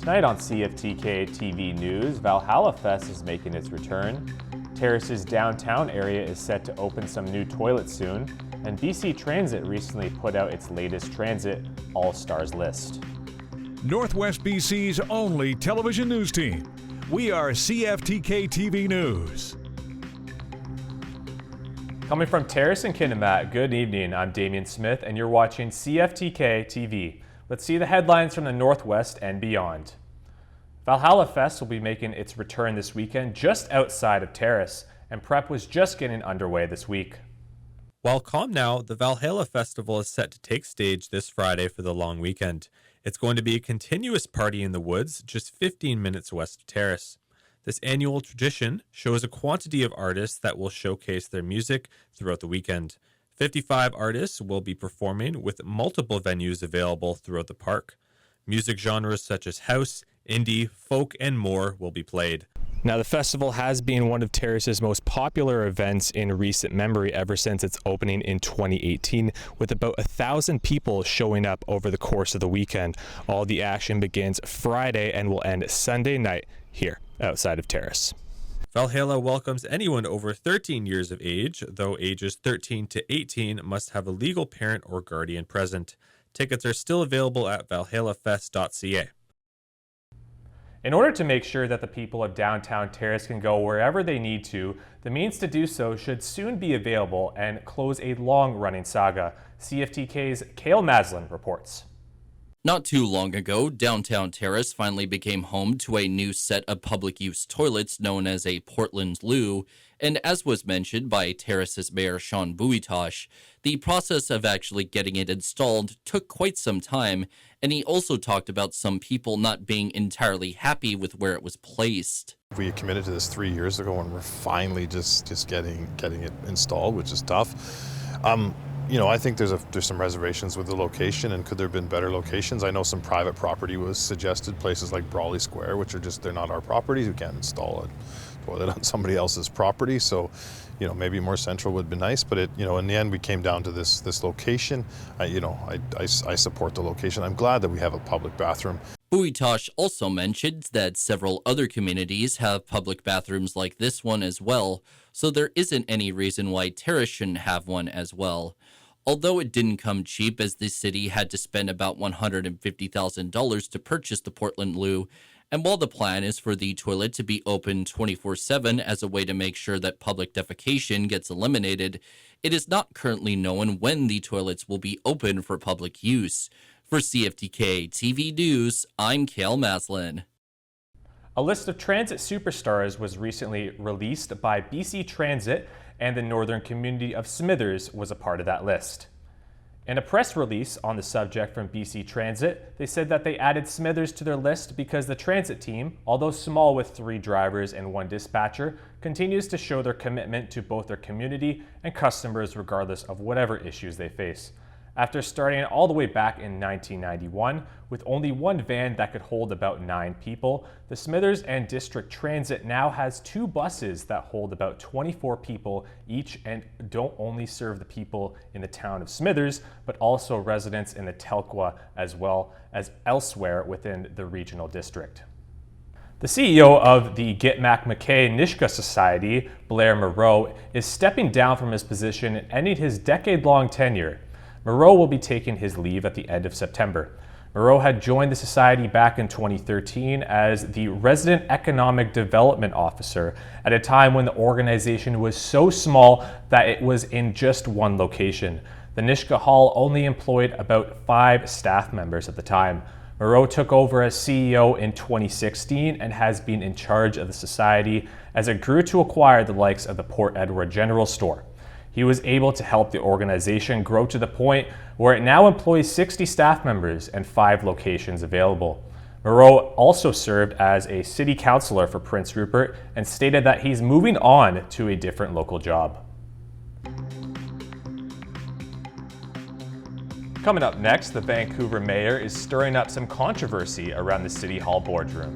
Tonight on CFTK-TV News, Valhalla Fest is making its return. Terrace's downtown area is set to open some new toilets soon, and BC Transit recently put out its latest transit All-Stars list. Northwest BC's only television news team. We are CFTK-TV News. Coming from Terrace and Kitimat, good evening. I'm Damian Smith, and you're watching CFTK-TV. Let's see the headlines from the Northwest and beyond. Valhalla Fest will be making its return this weekend just outside of Terrace, and prep was just getting underway this week. While calm now, the Valhalla Festival is set to take stage this Friday for the long weekend. It's going to be a continuous party in the woods, just 15 minutes west of Terrace. This annual tradition shows a quantity of artists that will showcase their music throughout the weekend. 55 artists will be performing with multiple venues available throughout the park. Music genres such as house, indie, folk, and more will be played. Now, the festival has been one of Terrace's most popular events in recent memory ever since its opening in 2018, with about 1,000 people showing up over the course of the weekend. All the action begins Friday and will end Sunday night here outside of Terrace. Valhalla welcomes anyone over 13 years of age, though ages 13 to 18 must have a legal parent or guardian present. Tickets are still available at valhallafest.ca. In order to make sure that the people of downtown Terrace can go wherever they need to, the means to do so should soon be available and close a long-running saga. CFTK's Cale Maslin reports. Not too long ago, downtown Terrace finally became home to a new set of public-use toilets known as a Portland Loo, and as was mentioned by Terrace's Mayor Sean Buitosh, the process of actually getting it installed took quite some time, and he also talked about some people not being entirely happy with where it was placed. We committed to this 3 years ago, and we're finally just getting it installed, which is tough. I think there's some reservations with the location, and could there have been better locations? I know some private property was suggested, places like Brawley Square, which are they're not our properties. We can't install a toilet on somebody else's property. So, maybe more central would be nice, but in the end, we came down to this location. I support the location. I'm glad that we have a public bathroom. Buitosh also mentioned that several other communities have public bathrooms like this one as well, so there isn't any reason why Terrace shouldn't have one as well. Although it didn't come cheap, as the city had to spend about $150,000 to purchase the Portland Loo, and while the plan is for the toilet to be open 24/7 as a way to make sure that public defecation gets eliminated, it is not currently known when the toilets will be open for public use. For CFTK TV News, I'm Cale Maslin. A list of transit superstars was recently released by BC Transit, and the northern community of Smithers was a part of that list. In a press release on the subject from BC Transit, they said that they added Smithers to their list because the transit team, although small with 3 drivers and 1 dispatcher, continues to show their commitment to both their community and customers regardless of whatever issues they face. After starting all the way back in 1991, with only 1 van that could hold about 9 people, the Smithers and District Transit now has 2 buses that hold about 24 people each and don't only serve the people in the town of Smithers, but also residents in the Telkwa as well as elsewhere within the regional district. The CEO of the Gitmac McKay Nishka Society, Blair Moreau, is stepping down from his position and ending his decade-long tenure. Moreau will be taking his leave at the end of September. Moreau had joined the society back in 2013 as the Resident Economic Development Officer at a time when the organization was so small that it was in just 1 location. The Nishka Hall only employed about 5 staff members at the time. Moreau took over as CEO in 2016 and has been in charge of the society as it grew to acquire the likes of the Port Edward General Store. He was able to help the organization grow to the point where it now employs 60 staff members and 5 locations available. Moreau also served as a city councillor for Prince Rupert and stated that he's moving on to a different local job. Coming up next, the Vancouver mayor is stirring up some controversy around the City Hall boardroom.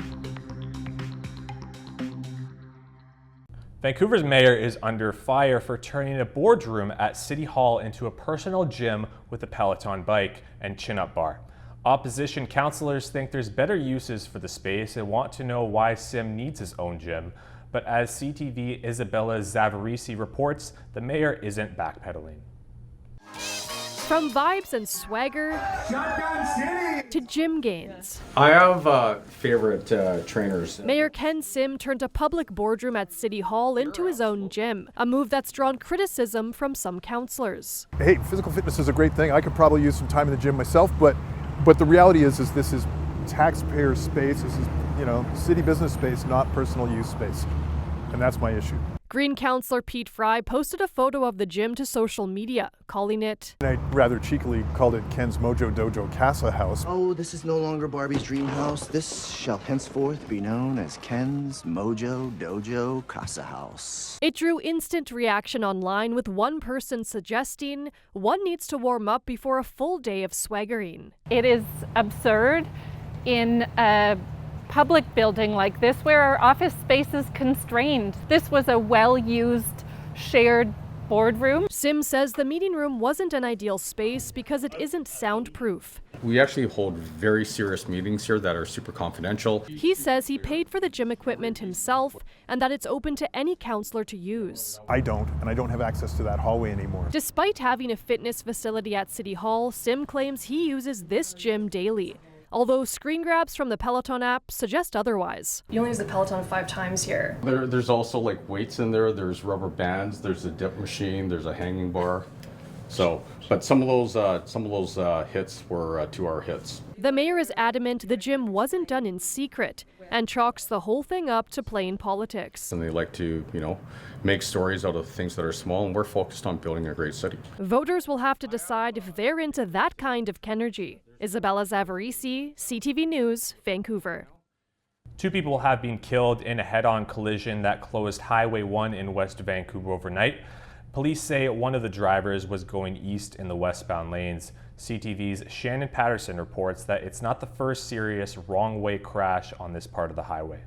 Vancouver's mayor is under fire for turning a boardroom at City Hall into a personal gym with a Peloton bike and chin-up bar. Opposition councillors think there's better uses for the space and want to know why Sim needs his own gym. But as CTV Isabella Zavarisi reports, the mayor isn't backpedaling. From vibes and swagger to gym gains. I have favorite trainers. Mayor Ken Sim turned a public boardroom at City Hall into his own gym, a move that's drawn criticism from some councillors. Hey, physical fitness is a great thing. I could probably use some time in the gym myself, but the reality is this is taxpayer space. This is, city business space, not personal use space. And that's my issue. Green councillor Pete Fry posted a photo of the gym to social media, calling it, I rather cheekily called it Ken's Mojo Dojo Casa House. Oh, this is no longer Barbie's dream house. This shall henceforth be known as Ken's Mojo Dojo Casa House. It drew instant reaction online, with one person suggesting one needs to warm up before a full day of swaggering. It is absurd in a public building like this where our office space is constrained. This was a well-used shared boardroom. Sim says the meeting room wasn't an ideal space because it isn't soundproof. We actually hold very serious meetings here that are super confidential. He says he paid for the gym equipment himself and that it's open to any councillor to use. I don't have access to that hallway anymore. Despite having a fitness facility at City Hall, Sim claims he uses this gym daily. Although screen grabs from the Peloton app suggest otherwise. You only use the Peloton 5 times here. There's also like weights in there, there's rubber bands, there's a dip machine, there's a hanging bar. So, but some of those hits were 2-hour hits. The mayor is adamant the gym wasn't done in secret and chalks the whole thing up to plain politics. And they like to, make stories out of things that are small, and we're focused on building a great city. Voters will have to decide if they're into that kind of Kenergy. Isabella Zavarisi, CTV News, Vancouver. 2 people have been killed in a head-on collision that closed Highway 1 in West Vancouver overnight. Police say one of the drivers was going east in the westbound lanes. CTV's Shannon Patterson reports that it's not the first serious wrong-way crash on this part of the highway.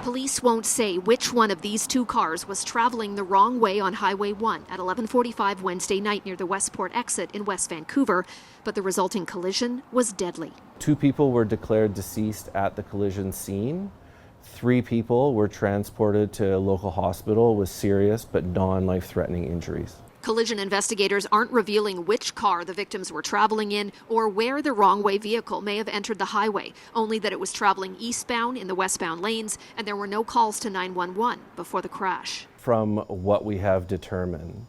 Police won't say which one of these 2 cars was traveling the wrong way on Highway 1 at 11:45 Wednesday night near the Westport exit in West Vancouver, but the resulting collision was deadly. 2 people were declared deceased at the collision scene. 3 people were transported to a local hospital with serious but non-life-threatening injuries. Collision investigators aren't revealing which car the victims were traveling in or where the wrong-way vehicle may have entered the highway, only that it was traveling eastbound in the westbound lanes and there were no calls to 911 before the crash. From what we have determined,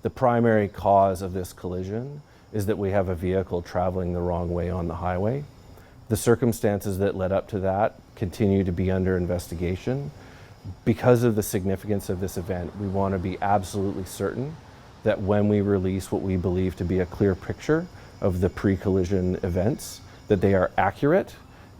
the primary cause of this collision is that we have a vehicle traveling the wrong way on the highway. The circumstances that led up to that continue to be under investigation. Because of the significance of this event, we want to be absolutely certain that when we release what we believe to be a clear picture of the pre-collision events, that they are accurate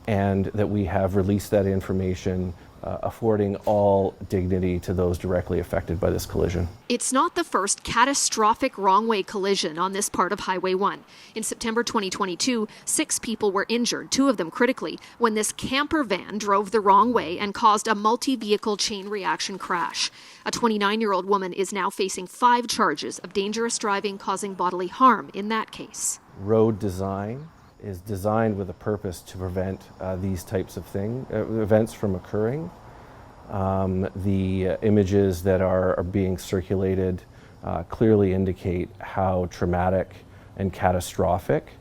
and that we have released that information affording all dignity to those directly affected by this collision. It's not the first catastrophic wrong-way collision on this part of Highway 1. In September 2022, 6 people were injured, 2 of them critically, when this camper van drove the wrong way and caused a multi-vehicle chain reaction crash. A 29-year-old woman is now facing 5 charges of dangerous driving causing bodily harm in that case. Road design is designed with a purpose to prevent these types of events from occurring. The images that are being circulated clearly indicate how traumatic and catastrophic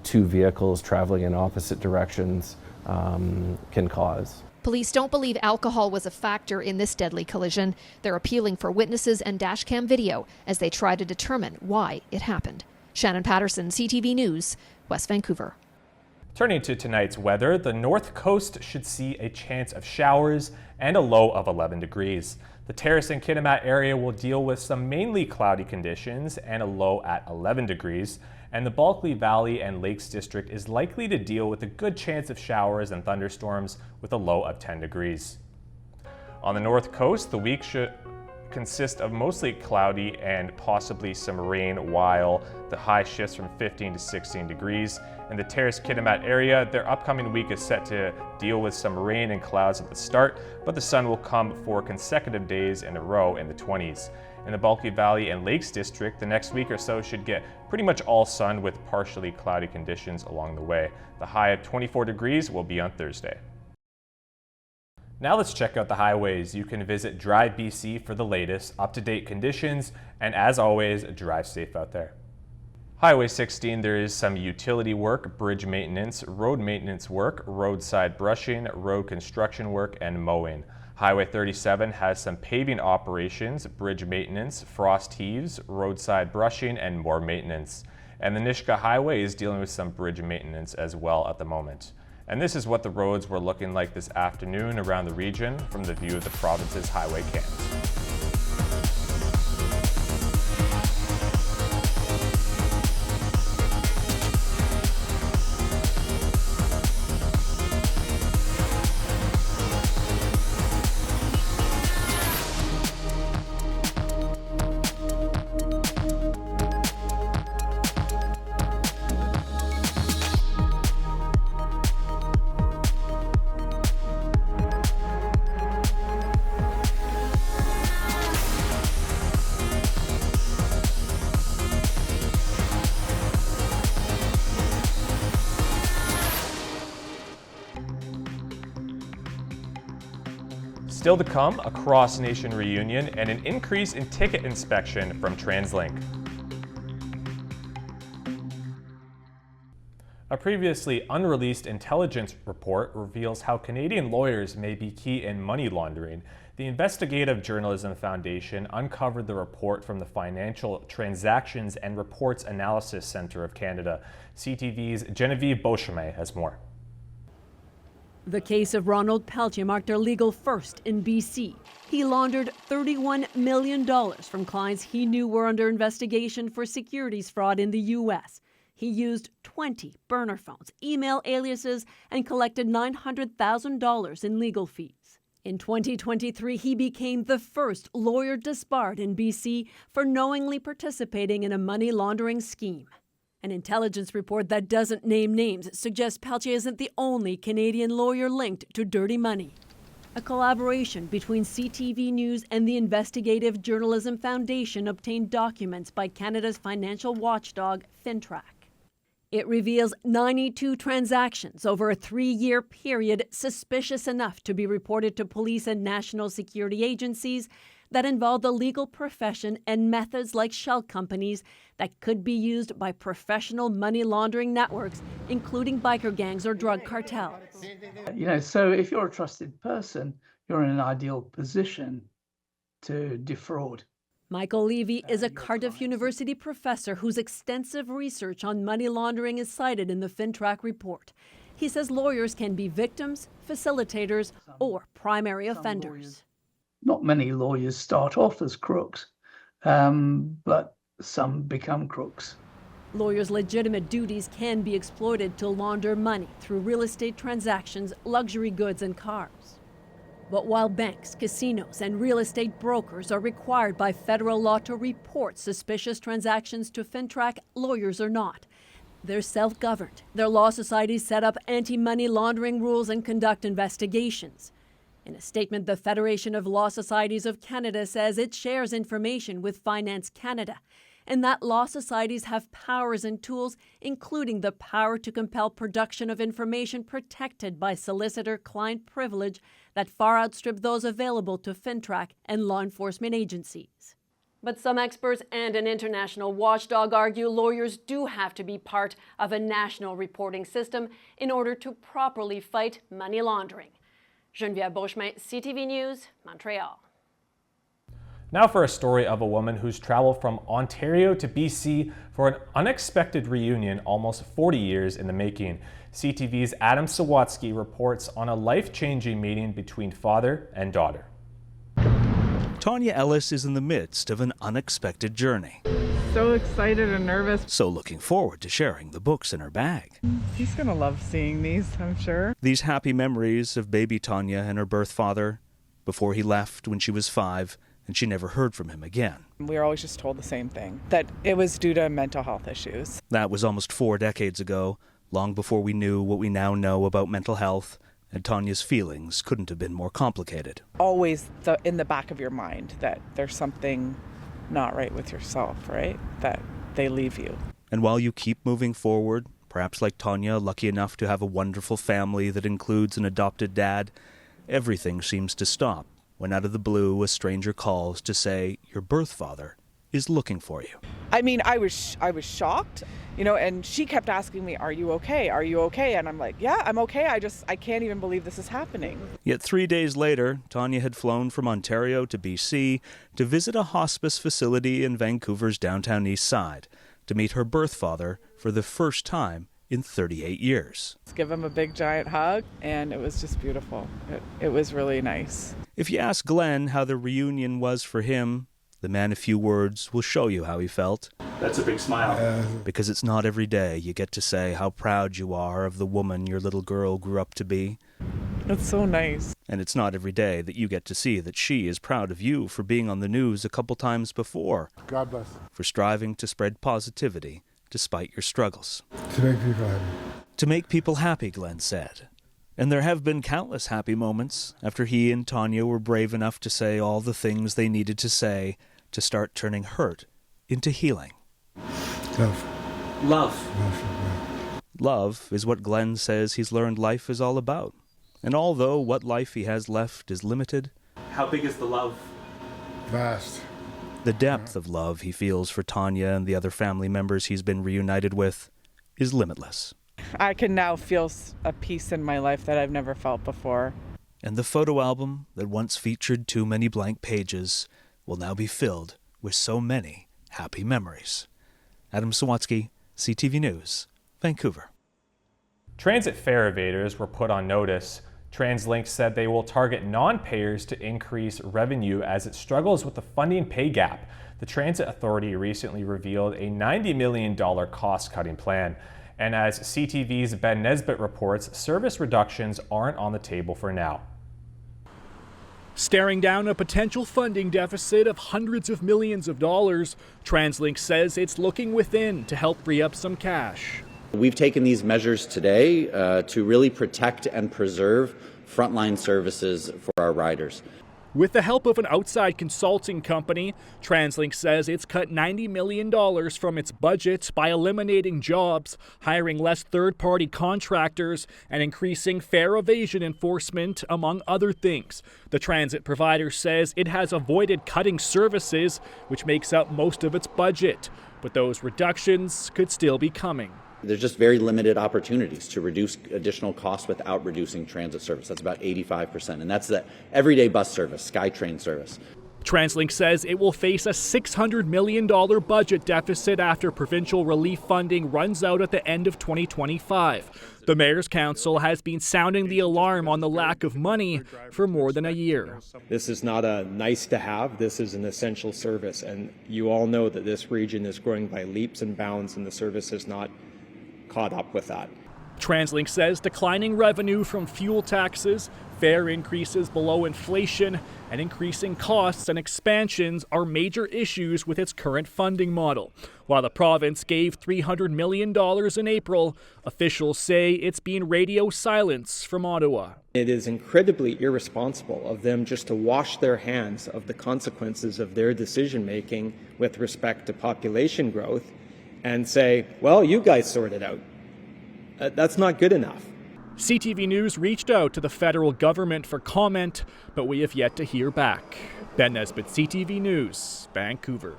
2 vehicles traveling in opposite directions can cause. Police don't believe alcohol was a factor in this deadly collision. They're appealing for witnesses and dashcam video as they try to determine why it happened. Shannon Patterson, CTV News, West Vancouver. Turning to tonight's weather, the North Coast should see a chance of showers and a low of 11 degrees. The Terrace and Kitimat area will deal with some mainly cloudy conditions and a low at 11 degrees. And the Bulkley Valley and Lakes District is likely to deal with a good chance of showers and thunderstorms with a low of 10 degrees. On the North Coast, the week should consist of mostly cloudy and possibly some rain, while the high shifts from 15 to 16 degrees. In the Terrace Kitimat area, their upcoming week is set to deal with some rain and clouds at the start, but the sun will come for consecutive days in a row in the 20s. In the Bulkley Valley and Lakes District, the next week or so should get pretty much all sun with partially cloudy conditions along the way. The high of 24 degrees will be on Thursday. Now let's check out the highways. You can visit Drive BC for the latest, up-to-date conditions, and as always, drive safe out there. Highway 16, there is some utility work, bridge maintenance, road maintenance work, roadside brushing, road construction work, and mowing. Highway 37 has some paving operations, bridge maintenance, frost heaves, roadside brushing, and more maintenance. And the Nisga'a Highway is dealing with some bridge maintenance as well at the moment. And this is what the roads were looking like this afternoon around the region from the view of the province's highway cams. Still to come, a cross-nation reunion and an increase in ticket inspection from TransLink. A previously unreleased intelligence report reveals how Canadian lawyers may be key in money laundering. The Investigative Journalism Foundation uncovered the report from the Financial Transactions and Reports Analysis Centre of Canada. CTV's Genevieve Beauchemin has more. The case of Ronald Peltier marked a legal first in BC. He laundered $31 million from clients he knew were under investigation for securities fraud in the U.S. He used 20 burner phones, email aliases, and collected $900,000 in legal fees. In 2023, he became the first lawyer disbarred in BC for knowingly participating in a money laundering scheme. An intelligence report that doesn't name names suggests Peltier isn't the only Canadian lawyer linked to dirty money. A collaboration between CTV News and the Investigative Journalism Foundation obtained documents by Canada's financial watchdog, FINTRAC. It reveals 92 transactions over a 3-year period suspicious enough to be reported to police and national security agencies that involve the legal profession and methods like shell companies that could be used by professional money laundering networks, including biker gangs or drug cartels. So if you're a trusted person, you're in an ideal position to defraud. Michael Levy is a Cardiff University professor whose extensive research on money laundering is cited in the FINTRAC report. He says lawyers can be victims, facilitators, or primary offenders. Not many lawyers start off as crooks, but some become crooks. Lawyers' legitimate duties can be exploited to launder money through real estate transactions, luxury goods, and cars. But while banks, casinos, and real estate brokers are required by federal law to report suspicious transactions to FINTRAC, lawyers are not. They're self-governed. Their law societies set up anti-money laundering rules and conduct investigations. In a statement, the Federation of Law Societies of Canada says it shares information with Finance Canada, and that law societies have powers and tools, including the power to compel production of information protected by solicitor-client privilege that far outstrip those available to FINTRAC and law enforcement agencies. But some experts and an international watchdog argue lawyers do have to be part of a national reporting system in order to properly fight money laundering. Genevieve Beauchemin, CTV News, Montreal. Now for a story of a woman who's traveled from Ontario to BC for an unexpected reunion almost 40 years in the making. CTV's Adam Sawatsky reports on a life-changing meeting between father and daughter. Tanya Ellis is in the midst of an unexpected journey. So excited and nervous. So looking forward to sharing the books in her bag. He's gonna love seeing these, I'm sure. These happy memories of baby Tanya and her birth father before he left when she was 5 and she never heard from him again. We were always just told the same thing, that it was due to mental health issues. That was almost 4 decades ago, long before we knew what we now know about mental health, and Tanya's feelings couldn't have been more complicated. Always in the back of your mind that there's something not right with yourself, right? That they leave you. And while you keep moving forward, perhaps like Tanya, lucky enough to have a wonderful family that includes an adopted dad, everything seems to stop when out of the blue a stranger calls to say your birth father is looking for you. I mean, I was shocked, and she kept asking me, "Are you okay? Are you okay?" And I'm like, "Yeah, I'm okay. I can't even believe this is happening." Yet 3 days later, Tanya had flown from Ontario to BC to visit a hospice facility in Vancouver's downtown east side to meet her birth father for the first time in 38 years. Let's give him a big giant hug, and it was just beautiful. It was really nice. If you ask Glenn how the reunion was for him, the man of few words will show you how he felt. That's a big smile. Because it's not every day you get to say how proud you are of the woman your little girl grew up to be. It's so nice. And it's not every day that you get to see that she is proud of you for being on the news a couple times before. God bless. For striving to spread positivity despite your struggles. To make people happy. To make people happy, Glenn said. And there have been countless happy moments after he and Tanya were brave enough to say all the things they needed to say to start turning hurt into healing. Love. Love is what Glenn says he's learned life is all about. And although what life he has left is limited, how big is the love? Vast. The depth of love he feels for Tanya and the other family members he's been reunited with is limitless. I can now feel a peace in my life that I've never felt before. And the photo album that once featured too many blank pages will now be filled with so many happy memories. Adam Sawatsky, CTV News, Vancouver. Transit fare evaders were put on notice. TransLink said they will target non-payers to increase revenue as it struggles with the funding pay gap. The Transit Authority recently revealed a $90 million cost-cutting plan. And as CTV's Ben Nesbitt reports, service reductions aren't on the table for now. Staring down a potential funding deficit of hundreds of millions of dollars, TransLink says it's looking within to help free up some cash. We've taken these measures today to really protect and preserve frontline services for our riders. With the help of an outside consulting company, TransLink says it's cut $90 million from its budget by eliminating jobs, hiring less third-party contractors, and increasing fare evasion enforcement, among other things. The transit provider says it has avoided cutting services, which makes up most of its budget. But those reductions could still be coming. There's just very limited opportunities to reduce additional costs without reducing transit service. That's about 85%. And that's the everyday bus service, SkyTrain service. TransLink says it will face a $600 million budget deficit after provincial relief funding runs out at the end of 2025. The Mayor's Council has been sounding the alarm on the lack of money for more than a year. This is not a nice to have, this is an essential service. And you all know that this region is growing by leaps and bounds, and the service has not caught up with that. TransLink says declining revenue from fuel taxes, fare increases below inflation, and increasing costs and expansions are major issues with its current funding model. While the province gave $300 million in April, officials say it's been radio silence from Ottawa. It is incredibly irresponsible of them just to wash their hands of the consequences of their decision making with respect to population growth and say, well, you guys sort it out. That's not good enough. CTV News reached out to the federal government for comment, but we have yet to hear back. Ben Nesbitt, CTV News, Vancouver.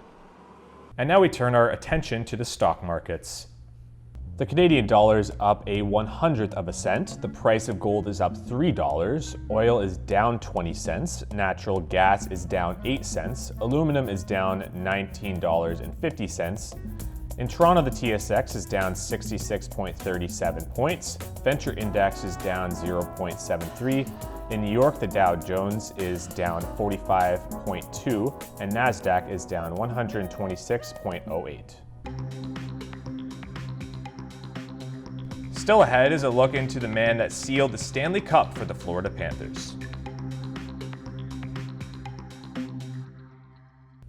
And now we turn our attention to the stock markets. The Canadian dollar is up a 1/100th of a cent. The price of gold is up $3. Oil is down 20 cents. Natural gas is down 8 cents. Aluminum is down $19.50. In Toronto, the TSX is down 66.37 points. Venture Index is down 0.73. In New York, the Dow Jones is down 45.2, and NASDAQ is down 126.08. Still ahead is a look into the man that sealed the Stanley Cup for the Florida Panthers.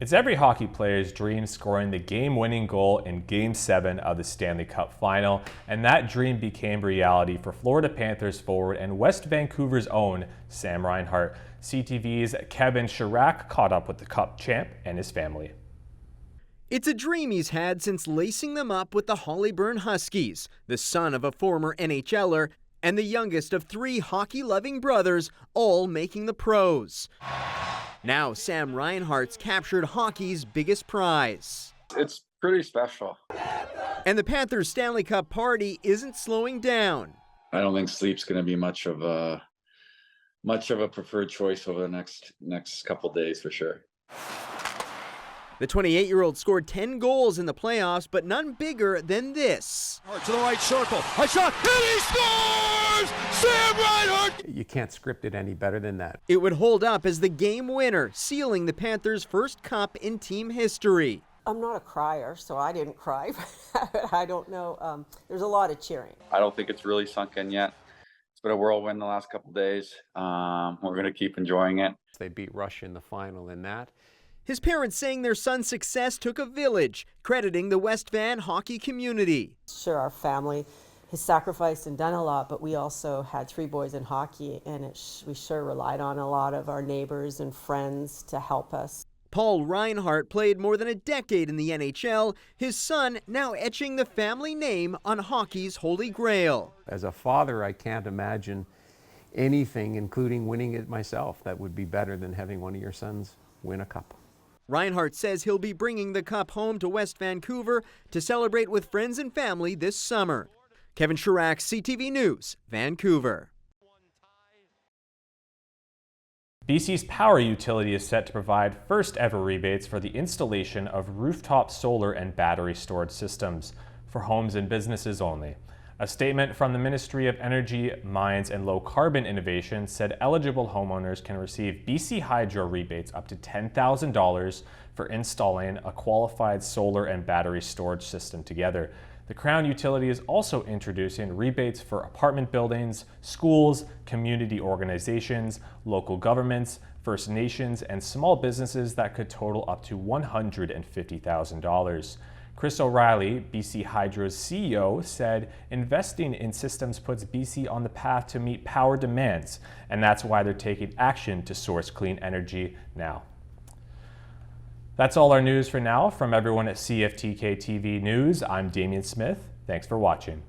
It's every hockey player's dream scoring the game-winning goal in Game 7 of the Stanley Cup Final, and that dream became reality for Florida Panthers forward and West Vancouver's own Sam Reinhart. CTV's Kevin Chirac caught up with the Cup champ and his family. It's a dream he's had since lacing them up with the Hollyburn Huskies, the son of a former NHLer and the youngest of 3 hockey-loving brothers, all making the pros. Now Sam Reinhart's captured hockey's biggest prize. It's pretty special. And the Panthers' Stanley Cup party isn't slowing down. I don't think sleep's going to be much of a preferred choice over the next couple days for sure. The 28-year-old scored 10 goals in the playoffs, but none bigger than this. To the right circle, a shot, and he scores! Sam Reinhart! You can't script it any better than that. It would hold up as the game winner, sealing the Panthers' first cup in team history. I'm not a crier, so I didn't cry. I don't know. There's a lot of cheering. I don't think it's really sunk in yet. It's been a whirlwind the last couple days. We're going to keep enjoying it. They beat Russia in the final in that. His parents saying their son's success took a village, crediting the West Van hockey community. Sure, our family has sacrificed and done a lot, but we also had 3 boys in hockey, and we sure relied on a lot of our neighbors and friends to help us. Paul Reinhart played more than a decade in the NHL, his son now etching the family name on hockey's holy grail. As a father, I can't imagine anything, including winning it myself, that would be better than having one of your sons win a cup. Reinhart says he'll be bringing the cup home to West Vancouver to celebrate with friends and family this summer. Kevin Chirac, CTV News, Vancouver. BC's power utility is set to provide first ever rebates for the installation of rooftop solar and battery storage systems for homes and businesses only. A statement from the Ministry of Energy, Mines and Low Carbon Innovation said eligible homeowners can receive BC Hydro rebates up to $10,000 for installing a qualified solar and battery storage system together. The Crown utility is also introducing rebates for apartment buildings, schools, community organizations, local governments, First Nations, and small businesses that could total up to $150,000. Chris O'Reilly, BC Hydro's CEO, said investing in systems puts BC on the path to meet power demands, and that's why they're taking action to source clean energy now. That's all our news for now. From everyone at CFTK-TV News, I'm Damian Smith. Thanks for watching.